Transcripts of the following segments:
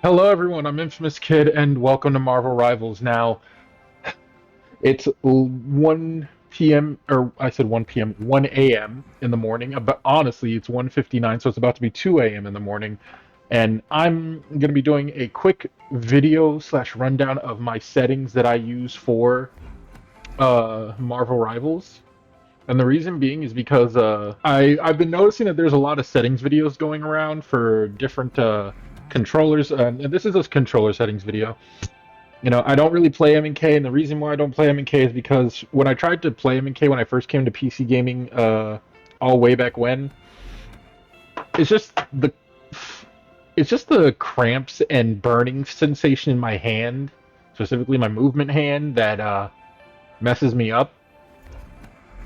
Hello, everyone. I'm Infamous Kid, and welcome to Marvel Rivals. Now, it's 1 p.m., or I said 1 p.m., 1 a.m. in the morning. But honestly, it's 1:59, so it's about to be 2 a.m. in the morning. And I'm going to be doing a quick video slash rundown of my settings that I use for Marvel Rivals. And the reason being is because I've been noticing that there's a lot of settings videos going around for different controllers, and this is a controller settings video. I don't really play M&K, and the reason why I don't play M&K is because when I tried to play M&K when I first came to PC gaming, all way back when, it's just the it's just the cramps and burning sensation in my hand, specifically my movement hand, that messes me up.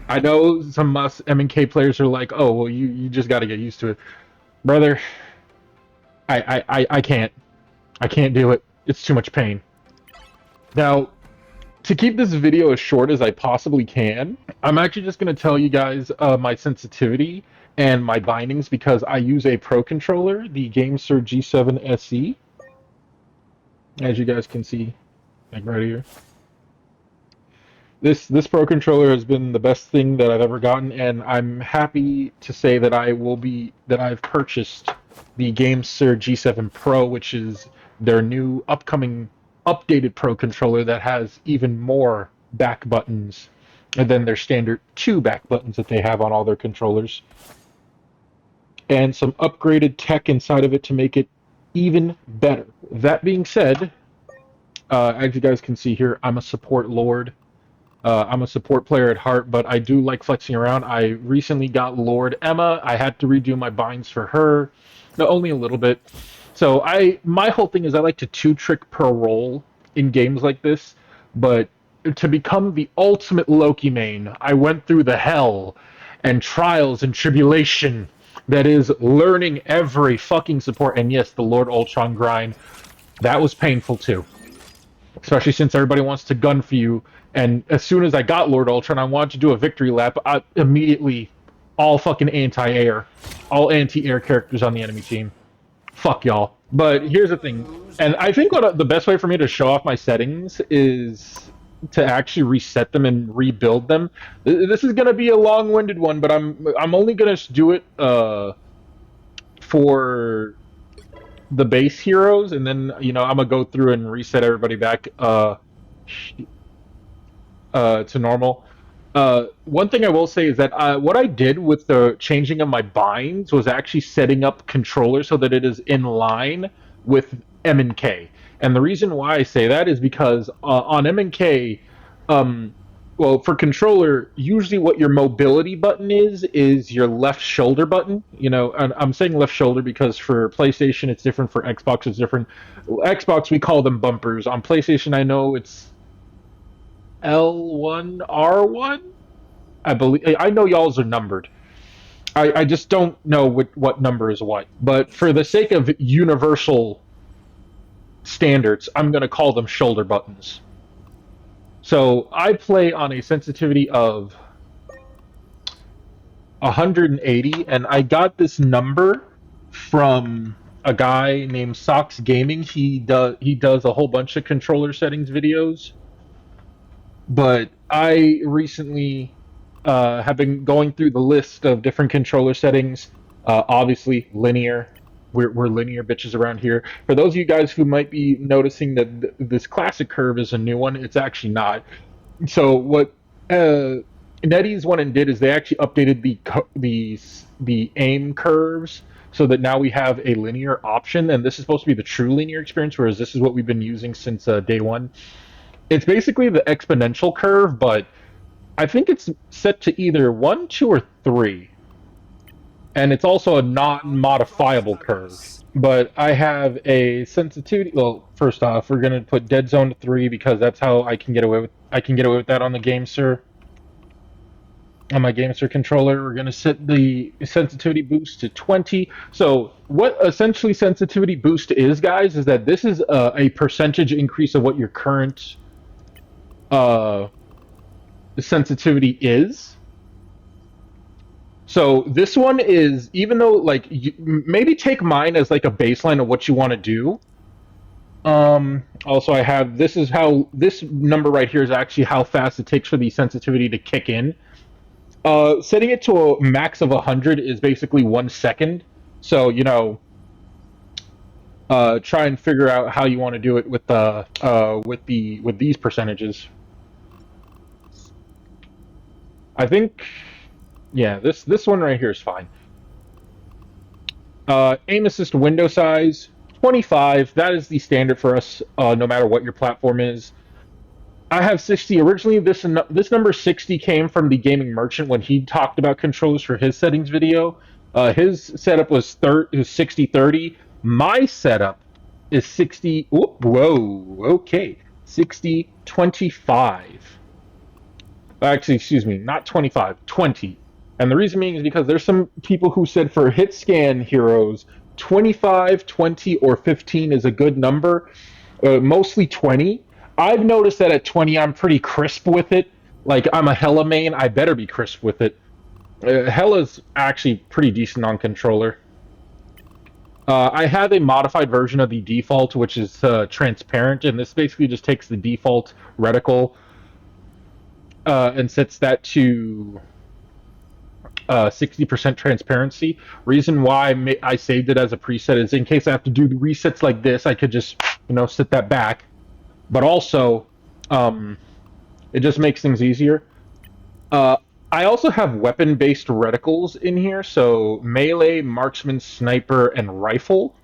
I know some us M&K players are like, "Oh, well, you just got to get used to it, brother." I can't. I can't do it. It's too much pain. Now, to keep this video as short as I possibly can, I'm actually just going to tell you guys my sensitivity and my bindings because I use a Pro controller, the GameSir G7 SE, as you guys can see, like right here. This Pro controller has been the best thing that I've ever gotten, and I'm happy to say that I've purchased the GameSir G7 Pro, which is their new upcoming updated Pro controller that has even more back buttons than their standard two back buttons that they have on all their controllers, and some upgraded tech inside of it to make it even better. That being said, as you guys can see here, I'm a support lord. I'm a support player at heart, but I do like flexing around. I recently got Lord Emma. I had to redo my binds for her, no, only a little bit. So my whole thing is I like to two trick per roll in games like this, but to become the ultimate Loki main, I went through the hell and trials and tribulation that is learning every fucking support. And yes, the Lord Ultron grind, that was painful too, especially since everybody wants to gun for you. And as soon as I got Lord Ultron, I wanted to do a victory lap. I immediately all fucking anti-air, all anti-air characters on the enemy team. Fuck y'all. But here's the thing, and I think what the best way for me to show off my settings is to actually reset them and rebuild them. This is gonna be a long-winded one, but I'm only gonna do it for the base heroes, and then I'm gonna go through and reset everybody back to normal. One thing I will say is that what I did with the changing of my binds was actually setting up controller so that it is in line with M and K. And the reason why I say that is because on M and K, um, well, for controller, usually what your mobility button is your left shoulder button. And I'm saying left shoulder because for PlayStation it's different, for Xbox it's different. Xbox we call them bumpers. On PlayStation I know it's L1, R1. I believe I know y'all's are numbered. I just don't know what number is what. But for the sake of universal standards, I'm going to call them shoulder buttons. So I play on a sensitivity of 180, and I got this number from a guy named Sox Gaming. He does a whole bunch of controller settings videos, but I recently have been going through the list of different controller settings. Obviously, linear. We're linear bitches around here. For those of you guys who might be noticing that this classic curve is a new one, it's actually not. So what uh, NetEase went and did is they actually updated the aim curves so that now we have a linear option, and this is supposed to be the true linear experience, whereas this is what we've been using since day one. It's basically the exponential curve, but I think it's set to either one, two, or three, and it's also a non-modifiable curve. But I have a sensitivity. Well, first off, we're gonna put dead zone to 3 because that's how I can get away with. I can get away with that on the GameSir. On my GameSir controller, we're gonna set the sensitivity boost to 20. So what essentially sensitivity boost is, guys, is that this is a percentage increase of what your current uh, sensitivity is. So this one is, even though like maybe take mine as like a baseline of what you want to do. Also, I have this is how this number right here is actually how fast it takes for the sensitivity to kick in. Setting it to a max of 100 is basically 1 second. So try and figure out how you want to do it with with these percentages. I think, yeah, this one right here is fine. Aim assist window size 25. That is the standard for us, no matter what your platform is. I have 60. Originally, this number 60 came from the gaming merchant when he talked about controllers for his settings video. His setup was 60/30. My setup is 60. Whoa, okay, 60/25. Actually, excuse me, not 25, 20. And the reason being is because there's some people who said for hit scan heroes, 25, 20, or 15 is a good number. Mostly 20. I've noticed that at 20, I'm pretty crisp with it. Like, I'm a Hella main, I better be crisp with it. Hella's actually pretty decent on controller. I have a modified version of the default, which is transparent, and this basically just takes the default reticle and sets that to 60% transparency. Reason why I saved it as a preset is in case I have to do the resets like this, I could just set that back. But also, um, it just makes things easier. Uh, I also have weapon-based reticles in here, so melee, marksman, sniper, and rifle.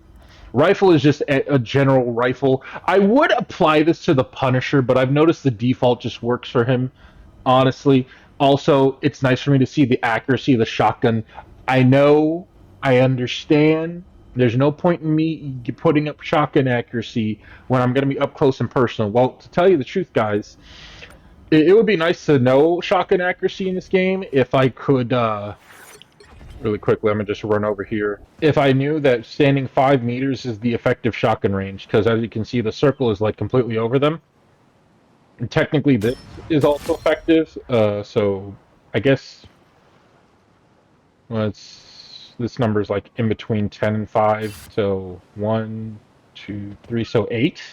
Rifle is just a general rifle. I would apply this to the Punisher, but I've noticed the default just works for him, honestly. Also, it's nice for me to see the accuracy of the shotgun. I know, I understand. There's no point in me putting up shotgun accuracy when I'm going to be up close and personal. Well, to tell you the truth, guys, it would be nice to know shotgun accuracy in this game if I could. Really quickly, I'm gonna just run over here. If I knew that standing 5 meters is the effective shotgun range, because as you can see, the circle is like completely over them. And technically, this is also effective. So I guess this number is like in between 10 and 5. So 1, 2, 3. So 8.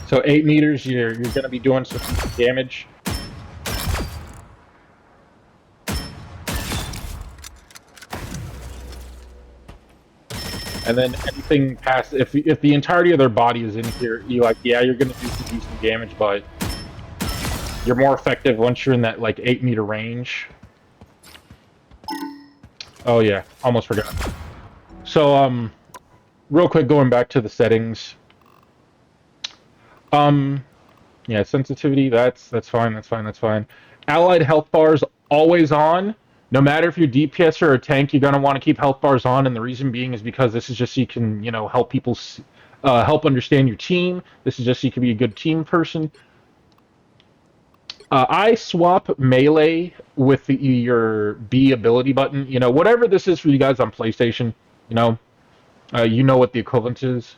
So 8 meters, you're gonna be doing some damage. And then anything past, if the entirety of their body is in here, yeah, you're gonna do some decent damage, but you're more effective once you're in that like 8 meter range. Oh yeah, almost forgot. So real quick, going back to the settings. Um, yeah, sensitivity. That's fine. That's fine. That's fine. Allied health bars always on. No matter if you're DPS or a tank, you're gonna want to keep health bars on, and the reason being is because this is just so you can help people help understand your team. This is just so you can be a good team person. I swap melee with your B ability button. Whatever this is for you guys on PlayStation. You know, you know what the equivalent is.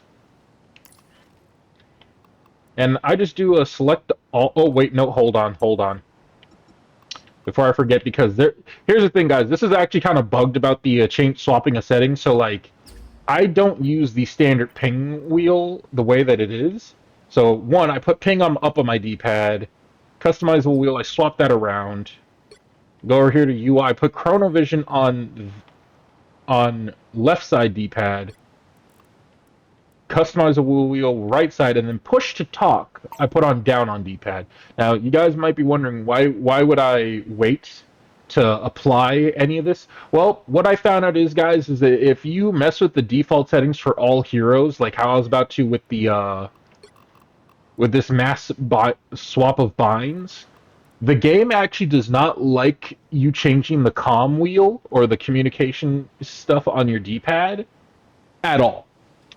And I just do a select all. Oh wait, no, hold on, hold on. Before I forget, because here's the thing, guys. This is actually kind of bugged about the change swapping a setting. So like, I don't use the standard ping wheel the way that it is. So one, I put ping up on my D-pad. Customizable wheel, I swap that around. Go over here to UI, put chronovision on left side D-pad, customizable wheel right side, and then push to talk I put on down on D-pad. Now you guys might be wondering why would I wait to apply any of this? Well, what I found out is, guys, is that if you mess with the default settings for all heroes, like how I was about to with this mass swap of binds, the game actually does not like you changing the comm wheel or the communication stuff on your D-pad at all.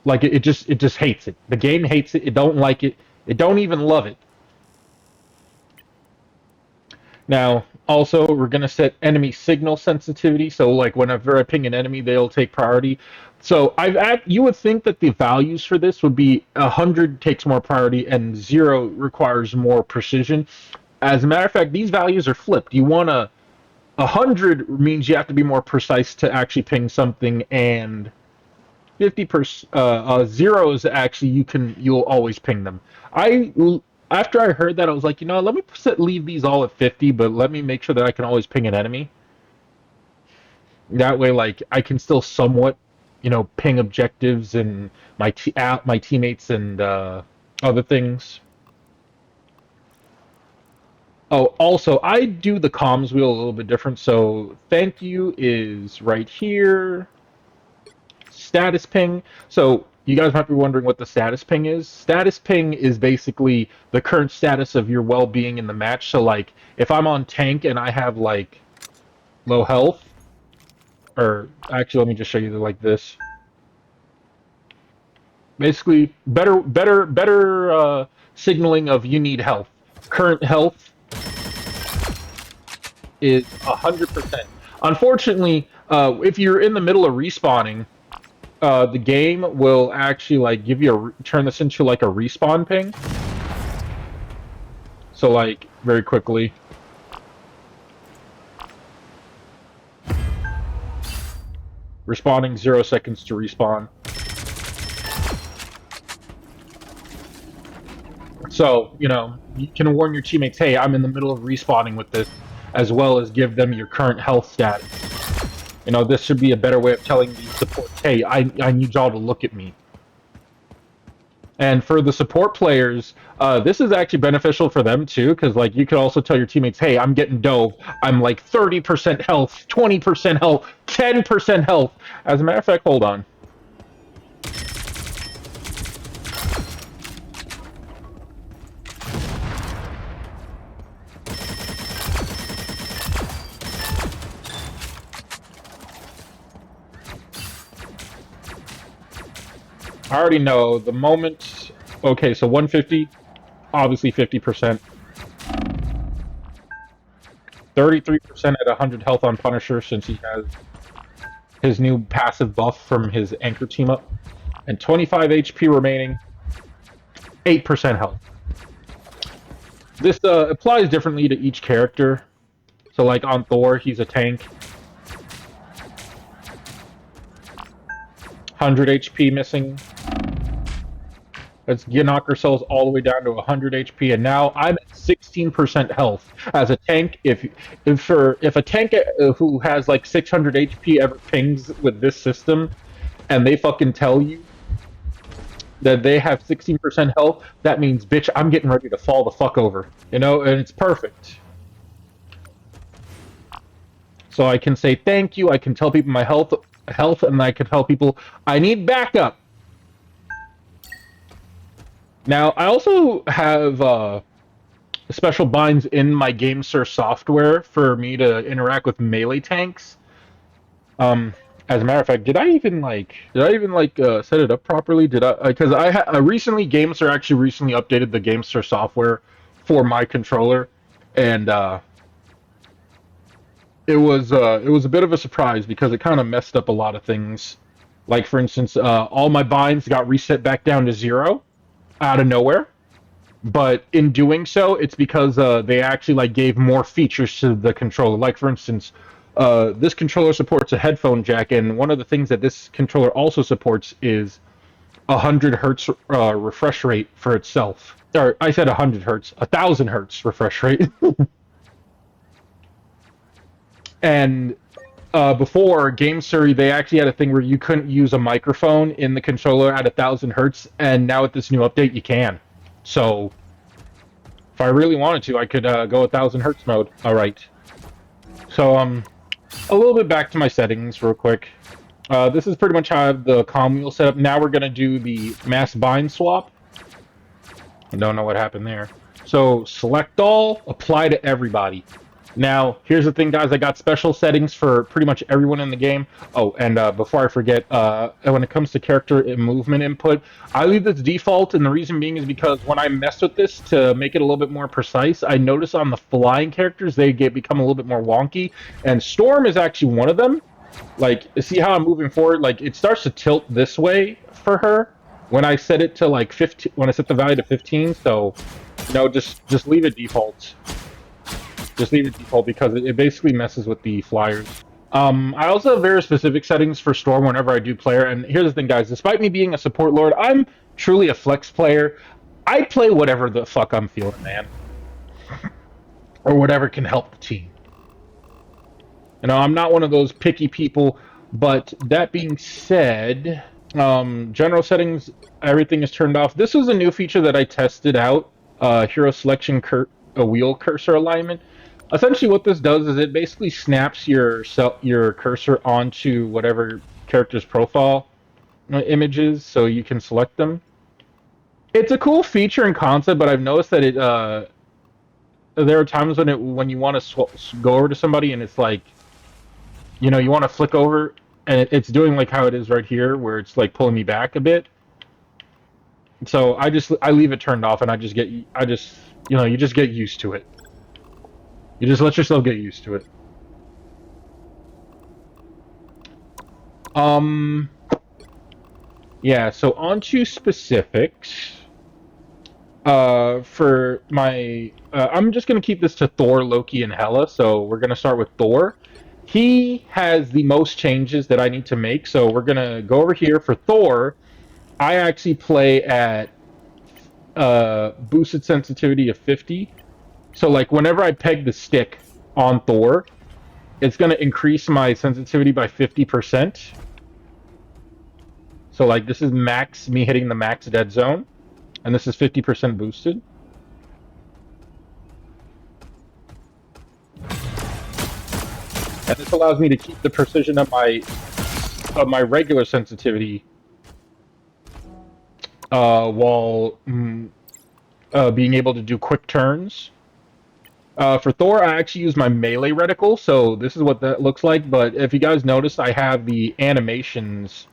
Like it just hates it. The game hates it. It don't like it. It don't even love it. Now, also, we're gonna set enemy signal sensitivity. So, like, whenever I ping an enemy, they'll take priority. So, you would think that the values for this would be 100 takes more priority and 0 requires more precision. As a matter of fact, these values are flipped. You want 100 means you have to be more precise to actually ping something, and 50%. Zeros actually you'll always ping them. I After I heard that I was like, let me leave these all at 50, but let me make sure that I can always ping an enemy. That way, like I can still somewhat, ping objectives and my teammates and other things. Oh, also, I do the comms wheel a little bit different. So, thank you is right here. Status ping. So, you guys might be wondering what the status ping is. Status ping is basically the current status of your well being in the match. So, like, if I'm on tank and I have, like, low health, or actually, let me just show you like this. Basically, better signaling of you need health. Current health is 100%. Unfortunately, if you're in the middle of respawning, the game will actually like give you turn this into like a respawn ping. So like very quickly, respawning 0 seconds to respawn. So you can warn your teammates, hey, I'm in the middle of respawning with this, as well as give them your current health status. This should be a better way of telling the support, hey, I need y'all to look at me. And for the support players, this is actually beneficial for them too, because like you could also tell your teammates, "Hey, I'm getting dove. I'm like 30% health, 20% health, 10% health." As a matter of fact, hold on. I already know the moment. Okay, so 150, obviously 50%. 33% at 100 health on Punisher since he has his new passive buff from his anchor team up, and 25 HP remaining, 8% health. This applies differently to each character. So like on Thor, he's a tank. 100 HP missing. Let's knock ourselves all the way down to 100 HP, and now I'm at 16% health as a tank. If a tank who has like 600 HP ever pings with this system, and they fucking tell you that they have 16% health, that means, bitch, I'm getting ready to fall the fuck over. And it's perfect. So I can say thank you. I can tell people my health, and I can tell people I need backup. Now, I also have special binds in my GameSir software for me to interact with melee tanks. As a matter of fact, did I even set it up properly? Did I? Because I recently GameSir actually recently updated the GameSir software for my controller, and it was a bit of a surprise because it kind of messed up a lot of things. Like for instance, all my binds got reset back down to 0 out of nowhere. But in doing so, it's because they actually like gave more features to the controller. Like for instance, this controller supports a headphone jack, and one of the things that this controller also supports is 100 hertz refresh rate for itself. Or I said 100 hertz, 1000 hertz refresh rate. And before Game Surrey, they actually had a thing where you couldn't use a microphone in the controller at 1000 hertz, and now with this new update, you can. So if I really wanted to, I could go 1000 hertz mode. All right. So a little bit back to my settings real quick. This is pretty much how I have the comm wheel set up. Now we're gonna do the mass bind swap. I don't know what happened there. So select all, apply to everybody. Now, here's the thing, guys. I got special settings for pretty much everyone in the game. Oh, and before I forget, when it comes to character and movement input, I leave this default, and the reason being is because when I mess with this to make it a little bit more precise, I notice on the flying characters, they become a little bit more wonky, and Storm is actually one of them. Like, see how I'm moving forward? Like, it starts to tilt this way for her when I set it to, like, 15, when I set the value to 15, so, just leave it default. Just leave it default because it basically messes with the flyers. I also have very specific settings for Storm whenever I do player. And here's the thing, guys. Despite me being a support lord, I'm truly a flex player. I play whatever the fuck I'm feeling, man, or whatever can help the team. I'm not one of those picky people. But that being said, general settings, everything is turned off. This was a new feature that I tested out. Hero selection, a wheel cursor alignment. Essentially, what this does is it basically snaps your cursor onto whatever character's profile images, so you can select them. It's a cool feature and concept, but I've noticed that there are times when you want to go over to somebody and it's like you want to flick over and it's doing like how it is right here, where it's like pulling me back a bit. So I leave it turned off and I just you just get used to it. You just let yourself get used to it. Um, yeah, so on to specifics. For my, I'm just gonna keep this to Thor, Loki, and Hela. So we're gonna start with Thor. He has the most changes that I need to make. So we're gonna go over here for Thor. I actually play at boosted sensitivity of 50. So like whenever I peg the stick on Thor, it's gonna increase my sensitivity by 50%. So like this is max me hitting the max dead zone, and this is 50% boosted. And this allows me to keep the precision of my regular sensitivity while being able to do quick turns. For Thor, I actually use my melee reticle, so this is what that looks like. But if you guys notice, I have the animations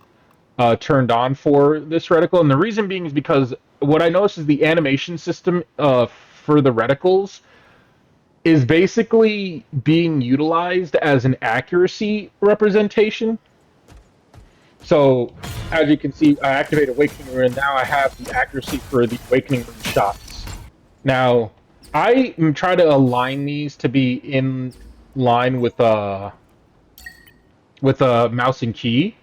turned on for this reticle, and the reason being is because what I noticed is the animation system for the reticles is basically being utilized as an accuracy representation. So, as you can see, I activate Awakening Rune, and now I have the accuracy for the Awakening Rune shots. Now, I am trying to align these to be in line with a mouse and key.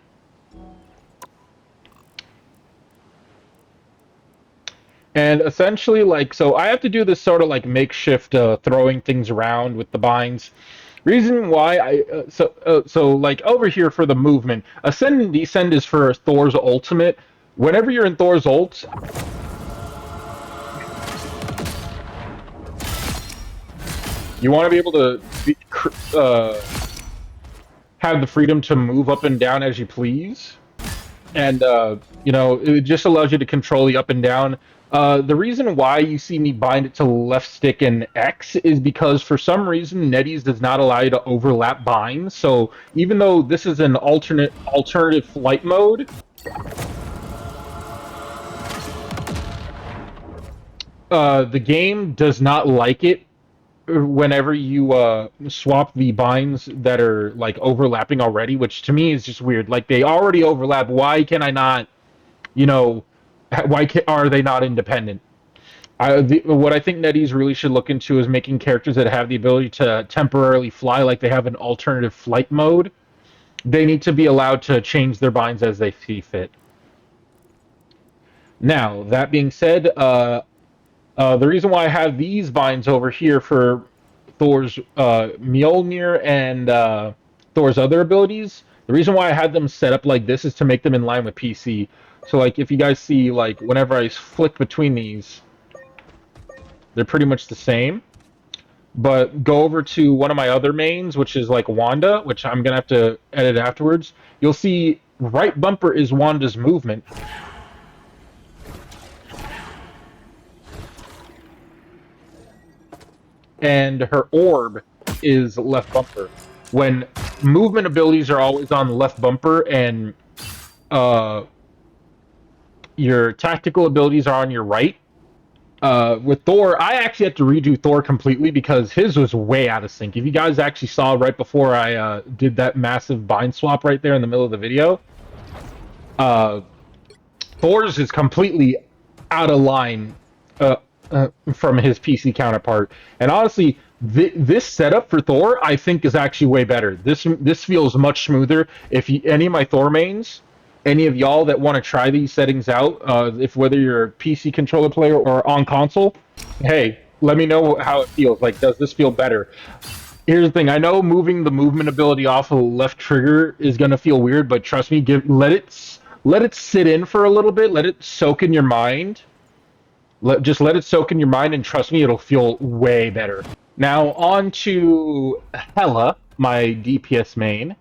And essentially, like, so I have to do this sort of like makeshift throwing things around with the binds. Reason why so like over here for the movement, ascend and descend is for Thor's ultimate. Whenever you're in Thor's ult, you want to be able to have the freedom to move up and down as you please. And it just allows you to control the up and down. The reason why you see me bind it to left stick and X is because for some reason NetEase does not allow you to overlap binds. So even though this is an alternative flight mode, the game does not like it whenever you swap the binds that are like overlapping already, which to me is just weird. Like they already overlap. Why can I not? You know, are they not independent? What I think NetEase really should look into is making characters that have the ability to temporarily fly, like they have an alternative flight mode. They need to be allowed to change their binds as they see fit. Now, that being said, the reason why I have these binds over here for Thor's Mjolnir and Thor's other abilities, the reason why I had them set up like this is to make them in line with PC. So, like, if you guys see, like, whenever I flick between these, they're pretty much the same. But go over to one of my other mains, which is like Wanda, which I'm gonna have to edit afterwards. You'll see right bumper is Wanda's movement. And her orb is left bumper. When movement abilities are always on the left bumper and your tactical abilities are on your right. With Thor, I actually had to redo Thor completely because his was way out of sync. If you guys actually saw right before I did that massive bind swap right there in the middle of the video, uh, Thor's is completely out of line from his PC counterpart. And honestly, This setup for Thor, I think, is actually way better. This feels much smoother. If you, any of my Thor mains, any of y'all that want to try these settings out, if whether you're a PC controller player or on console, hey, let me know how it feels. Like, does this feel better? Here's the thing: I know moving the movement ability off of the left trigger is gonna feel weird, but trust me, let it sit in for a little bit. Let it soak in your mind. Just let it soak in your mind, and trust me, it'll feel way better. Now on to Hela, my DPS main.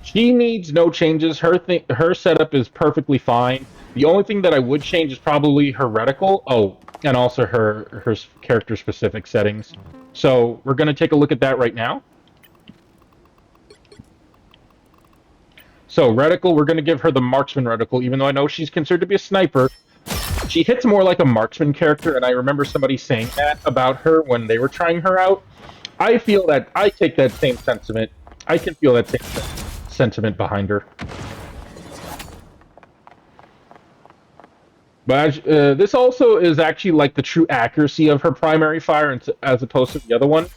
She needs no changes. Her setup is perfectly fine. The only thing that I would change is probably her reticle. Oh, and also her character specific settings. So we're gonna take a look at that right now. So reticle, we're gonna give her the marksman reticle, even though I know she's considered to be a sniper. She hits more like a marksman character, and I remember somebody saying that about her when they were trying her out. I feel that I take that same sentiment. I can feel that same sentiment behind her. But this also is actually like the true accuracy of her primary fire as opposed to the other one.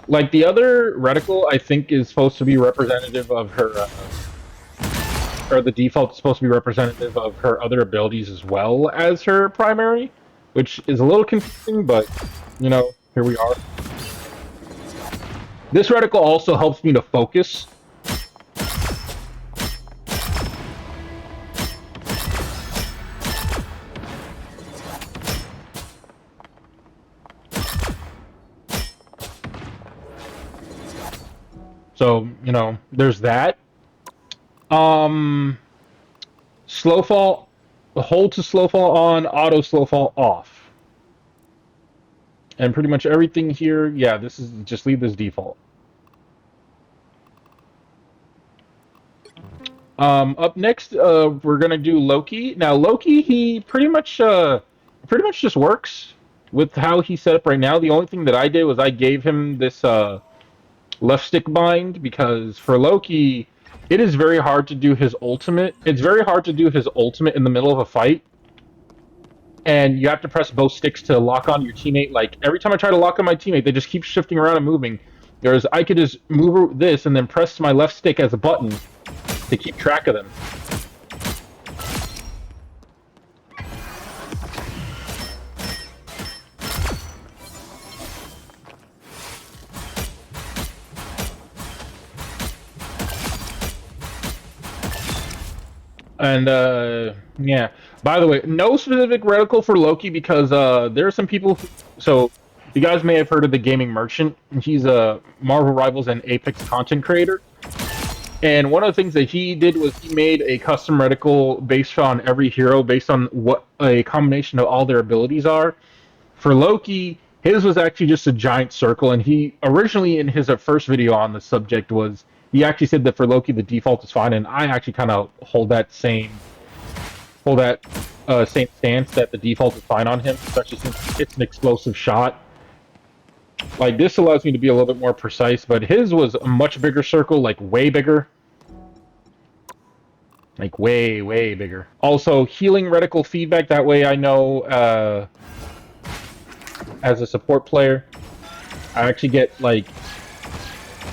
Like the other reticle, I think is supposed to be representative of her, or the default is supposed to be representative of her other abilities as well as her primary, which is a little confusing, but you know, here we are. This reticle also helps me to focus. So, you know, there's that. Um, slow fall, hold to slow fall on, auto slow fall off. And pretty much everything here, yeah, this is just leave this default. Up next, we're gonna do Loki. Now, Loki, he pretty much just works with how he's set up right now. The only thing that I did was I gave him this left stick bind because for Loki, it is very hard to do his ultimate. It's very hard to do his ultimate in the middle of a fight, and you have to press both sticks to lock on your teammate. Like every time I try to lock on my teammate, they just keep shifting around and moving. Whereas I could just move this and then press my left stick as a button to keep track of them. And yeah. By the way, no specific reticle for Loki because there are some people. So you guys may have heard of the Gaming Merchant. He's a Marvel Rivals and Apex content creator. And one of the things that he did was he made a custom reticle based on every hero, based on what a combination of all their abilities are. For Loki, his was actually just a giant circle, and he originally in his first video on the subject was he actually said that for Loki the default is fine, and I actually kind of hold that same stance that the default is fine on him, especially since it's an explosive shot. Like this allows me to be a little bit more precise, but his was a much bigger circle, like way bigger. Like way bigger. Also, healing reticle feedback. That way, I know as a support player, I actually get like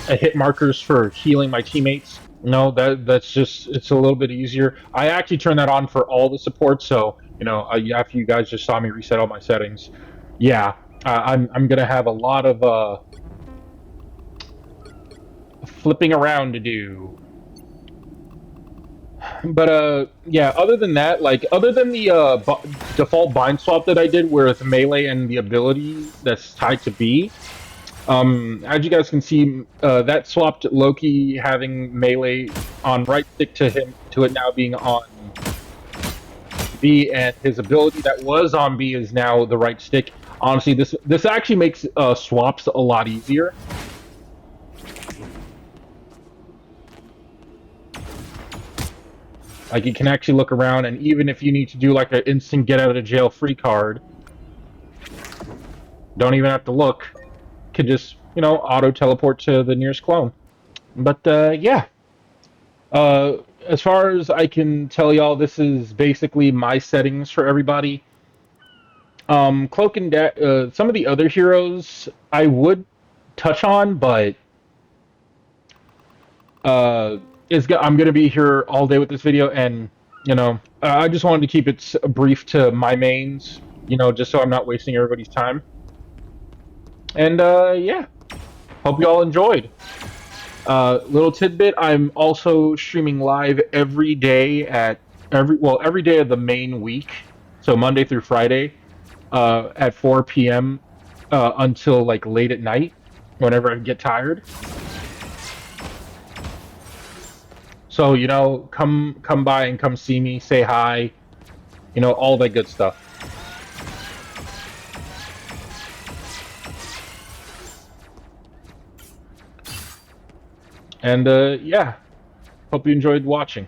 a hit markers for healing my teammates. No, that's just it's a little bit easier. I actually turn that on for all the supports, so you know after you guys just saw me reset all my settings, yeah, I'm gonna have a lot of flipping around to do. But yeah, other than that, like other than the default bind swap that I did with melee and the ability that's tied to B, as you guys can see, that swapped Loki having melee on right stick to him to it now being on B, and his ability that was on B is now the right stick. Honestly, this actually makes swaps a lot easier. Like you can actually look around, and even if you need to do like an instant get out of jail free card, don't even have to look. Could just auto teleport to the nearest clone. But yeah, as far as I can tell y'all, this is basically my settings for everybody. Cloak and some of the other heroes I would touch on, but uh, I'm gonna be here all day with this video, and I just wanted to keep it brief to my mains, just so I'm not wasting everybody's time. And yeah, hope you all enjoyed. Little tidbit: I'm also streaming live every day every day of the main week, so Monday through Friday, at 4 p.m. Until like late at night, whenever I get tired. So come by and come see me, say hi, all that good stuff. And yeah, hope you enjoyed watching.